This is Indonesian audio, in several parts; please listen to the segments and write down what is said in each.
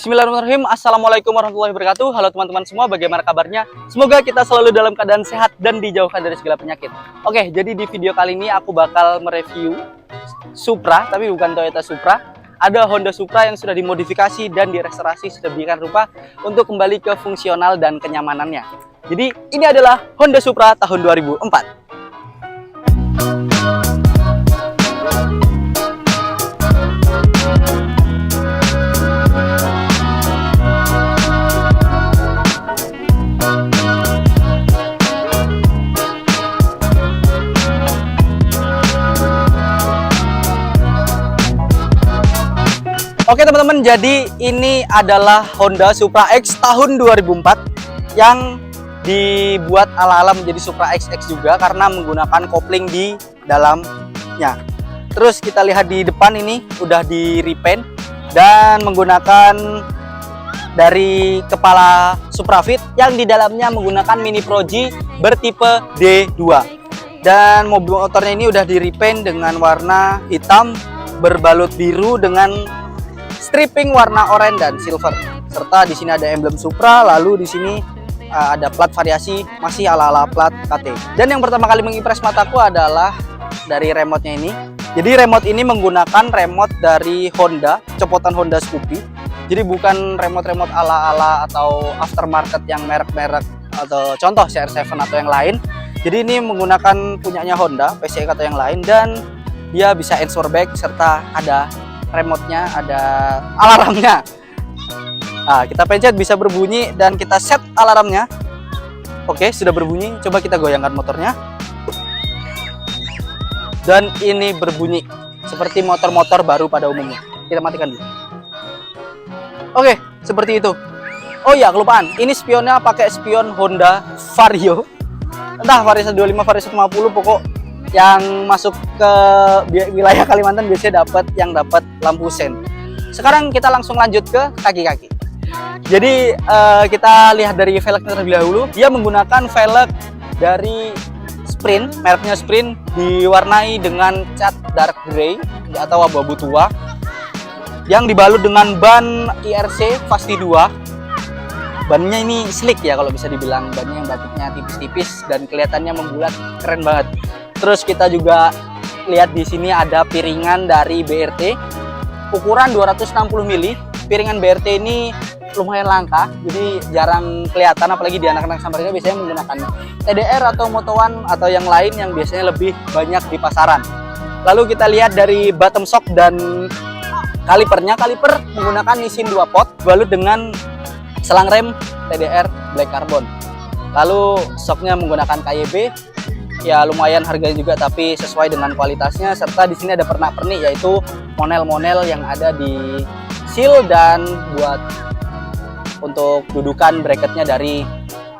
Bismillahirrahmanirrahim. Assalamualaikum warahmatullahi wabarakatuh. Halo teman-teman semua, bagaimana kabarnya? Semoga kita selalu dalam keadaan sehat dan dijauhkan dari segala penyakit. Oke, jadi di video kali ini aku bakal mereview Supra, tapi bukan Toyota Supra. Ada Honda Supra yang sudah dimodifikasi dan direstorasi sedemikian rupa untuk kembali ke fungsional dan kenyamanannya. Jadi ini adalah Honda Supra tahun 2004. Oke teman-teman, jadi ini adalah Honda Supra X tahun 2004 yang dibuat ala-ala menjadi Supra XX juga karena menggunakan kopling di dalamnya. Terus kita lihat di depan ini udah di repaint dan menggunakan dari kepala Suprafit yang di dalamnya menggunakan Mini Pro G bertipe D2. Dan mobil motornya ini udah di repaint dengan warna hitam berbalut biru dengan stripping warna oranye dan silver, serta di sini ada emblem Supra. Lalu di sini ada plat variasi masih ala-ala plat KT. Dan yang pertama kali mengimpress mataku adalah dari remote-nya ini. Jadi remote ini menggunakan remote dari Honda, copotan Honda Scoopy. Jadi bukan remote-remote ala-ala atau aftermarket yang merek-merek atau contoh CR7 atau yang lain. Jadi ini menggunakan punyanya Honda, PCX atau yang lain, dan dia bisa answer back serta ada remote-nya, ada alarmnya. Nah, kita pencet bisa berbunyi dan kita set alarmnya. Oke, sudah berbunyi. Coba kita goyangkan motornya. Dan ini berbunyi seperti motor-motor baru pada umumnya. Kita matikan dulu. Oke, seperti itu. Oh iya, kelupaan. Ini spionnya pakai spion Honda Vario. Entah Vario 125, Vario 150, pokok yang masuk ke wilayah Kalimantan biasanya dapat lampu sen. Sekarang kita langsung lanjut ke kaki-kaki. Jadi kita lihat dari velgnya terlebih dahulu. Dia menggunakan velg dari Sprint, mereknya Sprint, diwarnai dengan cat dark grey atau abu-abu tua, yang dibalut dengan ban IRC Fasti 2. Bannya ini slick ya, kalau bisa dibilang. Bannya yang batiknya tipis-tipis dan kelihatannya membulat, keren banget. Terus kita juga lihat di sini ada piringan dari BRT ukuran 260 mili. Piringan BRT ini lumayan langka, jadi jarang kelihatan, apalagi di anak-anak Samarinda biasanya menggunakan TDR atau Moto1 atau yang lain yang biasanya lebih banyak di pasaran. Lalu kita lihat dari bottom shock dan kalipernya. Kaliper menggunakan mesin 2 pot balut dengan selang rem TDR black carbon. Lalu shocknya menggunakan KYB. Ya lumayan harganya juga, tapi sesuai dengan kualitasnya. Serta di sini ada pernak-pernik, yaitu monel-monel yang ada di seal dan buat untuk dudukan bracketnya dari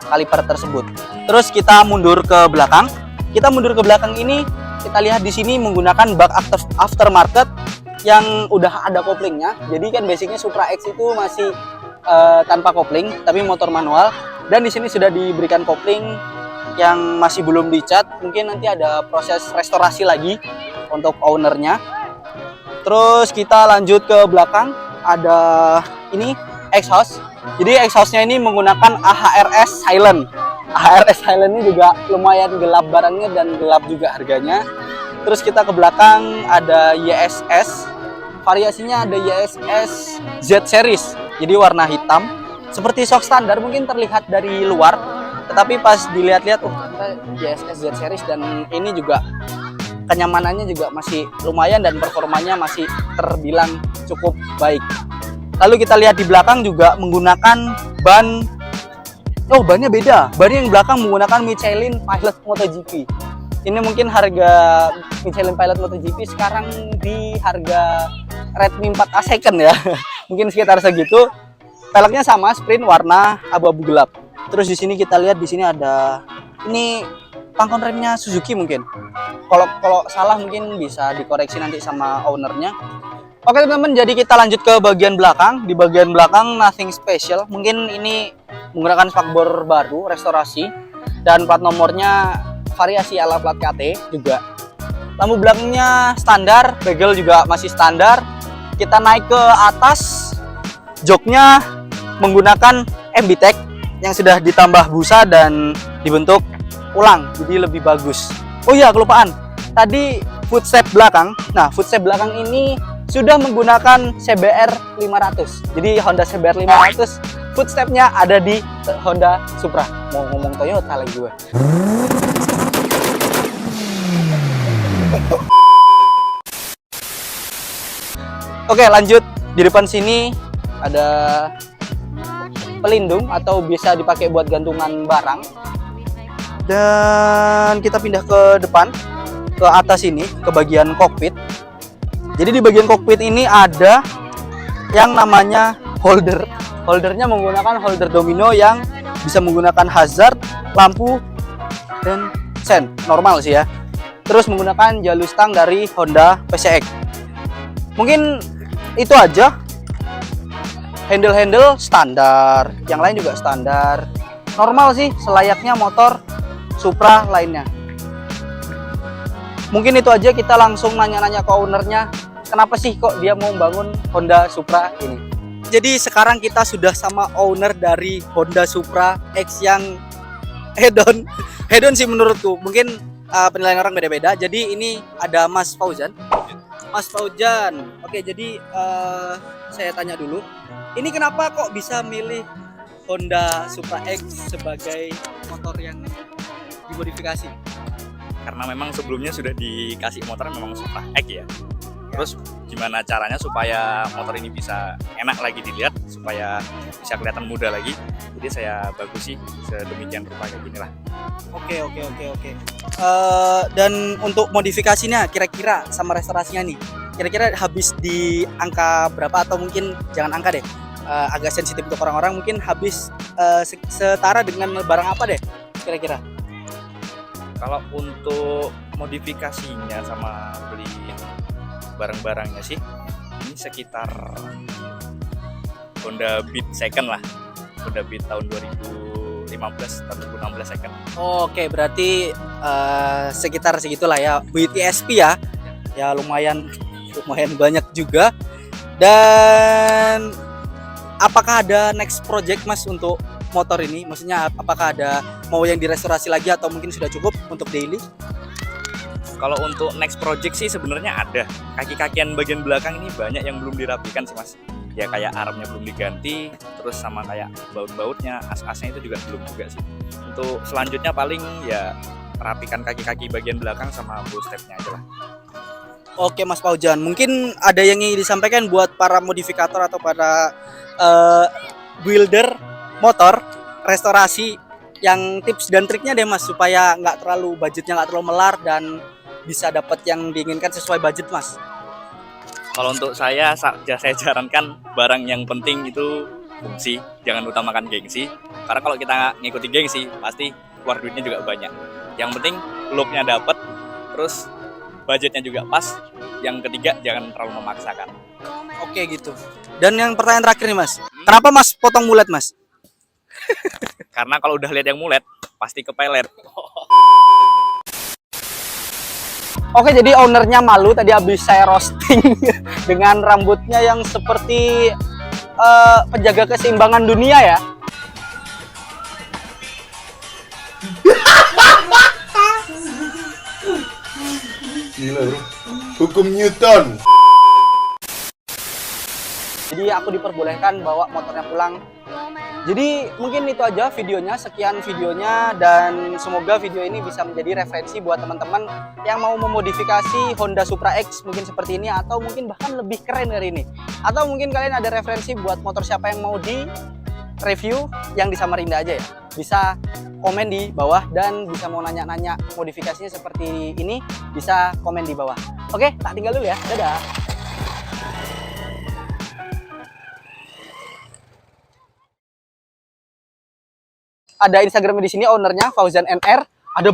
kaliper tersebut. Terus kita mundur ke belakang. Kita mundur ke belakang ini, kita lihat di sini menggunakan bak aftermarket yang udah ada koplingnya. Jadi kan basicnya Supra X itu masih tanpa kopling, tapi motor manual. Dan di sini sudah diberikan kopling yang masih belum dicat, mungkin nanti ada proses restorasi lagi untuk ownernya. Terus kita lanjut ke belakang, ada ini exhaust. Jadi exhaustnya ini menggunakan AHRS Silent. AHRS Silent ini juga lumayan gelap barangnya dan gelap juga harganya. Terus kita ke belakang ada YSS, variasinya ada YSS Z Series, jadi warna hitam seperti shock standar, mungkin terlihat dari luar, tetapi pas dilihat-lihat YSS Z Series, dan ini juga kenyamanannya juga masih lumayan dan performanya masih terbilang cukup baik. Lalu kita lihat di belakang juga menggunakan ban. Oh, bannya beda. Ban yang belakang menggunakan Michelin Pilot MotoGP. Ini mungkin harga Michelin Pilot MotoGP sekarang di harga Redmi 4A second ya. Mungkin sekitar segitu. Velgnya sama, Sprint warna abu-abu gelap. Terus di sini kita lihat, di sini ada ini pangkon remnya Suzuki mungkin. Kalau salah mungkin bisa dikoreksi nanti sama ownernya. Oke teman-teman, jadi kita lanjut ke bagian belakang. Di bagian belakang nothing special. Mungkin ini menggunakan spakbor baru, restorasi, dan plat nomornya variasi ala plat KT juga. Lampu belakangnya standar, bagel juga masih standar. Kita naik ke atas. Joknya menggunakan MBTEC yang sudah ditambah busa dan dibentuk ulang, jadi lebih bagus. Oh iya, kelupaan. Tadi footstep belakang. Nah, footstep belakang ini sudah menggunakan CBR 500. Jadi Honda CBR 500 footstepnya ada di Honda Supra. Mau ngomong Toyota lagi gue. Oke, lanjut. Di depan sini ada pelindung atau bisa dipakai buat gantungan barang. Dan kita pindah ke depan, ke atas ini, ke bagian kokpit. Jadi di bagian kokpit ini ada yang namanya holder. Holdernya menggunakan holder domino yang bisa menggunakan hazard, lampu, dan sen. Normal sih ya. Terus menggunakan jalur stang dari Honda PCX. Mungkin itu aja. Handle-handle standar, yang lain juga standar. Normal sih, selayaknya motor Supra lainnya. Mungkin itu aja, kita langsung nanya-nanya ke ownernya. Kenapa sih kok dia mau bangun Honda Supra ini? Jadi sekarang kita sudah sama owner dari Honda Supra X yang hedon. Hedon sih menurutku. Mungkin penilaian orang beda-beda. Jadi ini ada Mas Fauzan. Mas Fauzan. Oke, jadi saya tanya dulu. Ini kenapa kok bisa milih Honda Supra X sebagai motor yang dimodifikasi? Karena memang sebelumnya sudah dikasih motor memang Supra X ya. Terus gimana caranya supaya motor ini bisa enak lagi dilihat, supaya bisa kelihatan muda lagi. Jadi saya bagusi sedemikian rupa kayak gini lah. Oke. Dan untuk modifikasinya kira-kira sama restorasinya nih, kira-kira habis di angka berapa, atau mungkin jangan angka deh, agak sensitif untuk orang-orang, mungkin habis setara dengan barang apa deh kira-kira? Kalau untuk modifikasinya sama beli barang-barangnya sih, ini sekitar Honda Beat second lah. Honda Beat tahun 2015, tahun 2016 second. Oke, berarti sekitar segitulah ya. Beat ESP ya. Ya lumayan banyak juga. Dan apakah ada next project Mas untuk motor ini? Maksudnya apakah ada mau yang direstorasi lagi atau mungkin sudah cukup untuk daily? Kalau untuk next project sih sebenarnya ada. Kaki-kakian bagian belakang ini banyak yang belum dirapikan sih Mas. Ya kayak armnya belum diganti, terus sama kayak baut-bautnya, as-asnya itu juga belum juga sih. Untuk selanjutnya paling ya rapikan kaki-kaki bagian belakang sama bow stepnya aja lah. Oke Mas Fauzan, mungkin ada yang ingin disampaikan buat para modifikator atau para builder motor restorasi, yang tips dan triknya deh Mas, supaya nggak terlalu budgetnya nggak terlalu melar dan bisa dapat yang diinginkan sesuai budget Mas. Kalau untuk saya sarankan barang yang penting itu fungsi, jangan utamakan gengsi. Karena kalau kita ngikuti gengsi pasti keluar duitnya juga banyak. Yang penting looknya dapat, terus budgetnya juga pas. Yang ketiga jangan terlalu memaksakan. Oke gitu. Dan yang pertanyaan terakhir nih Mas, kenapa Mas potong mulet Mas? Karena kalau udah lihat yang mulet pasti kepelet. Oke, jadi ownernya malu tadi habis saya roasting dengan rambutnya yang seperti penjaga keseimbangan dunia ya. Gila bro, hukum Newton. Jadi aku diperbolehkan bawa motornya pulang. Jadi mungkin itu aja videonya, sekian videonya, dan semoga video ini bisa menjadi referensi buat teman-teman yang mau memodifikasi Honda Supra X mungkin seperti ini, atau mungkin bahkan lebih keren dari ini. Atau mungkin kalian ada referensi buat motor siapa yang mau di review yang di Samarinda aja ya. Bisa komen di bawah, dan bisa mau nanya-nanya modifikasinya seperti ini bisa komen di bawah. Oke, tak tinggal dulu ya. Dadah. Ada Instagramnya di sini, ownernya Fauzan NR, ada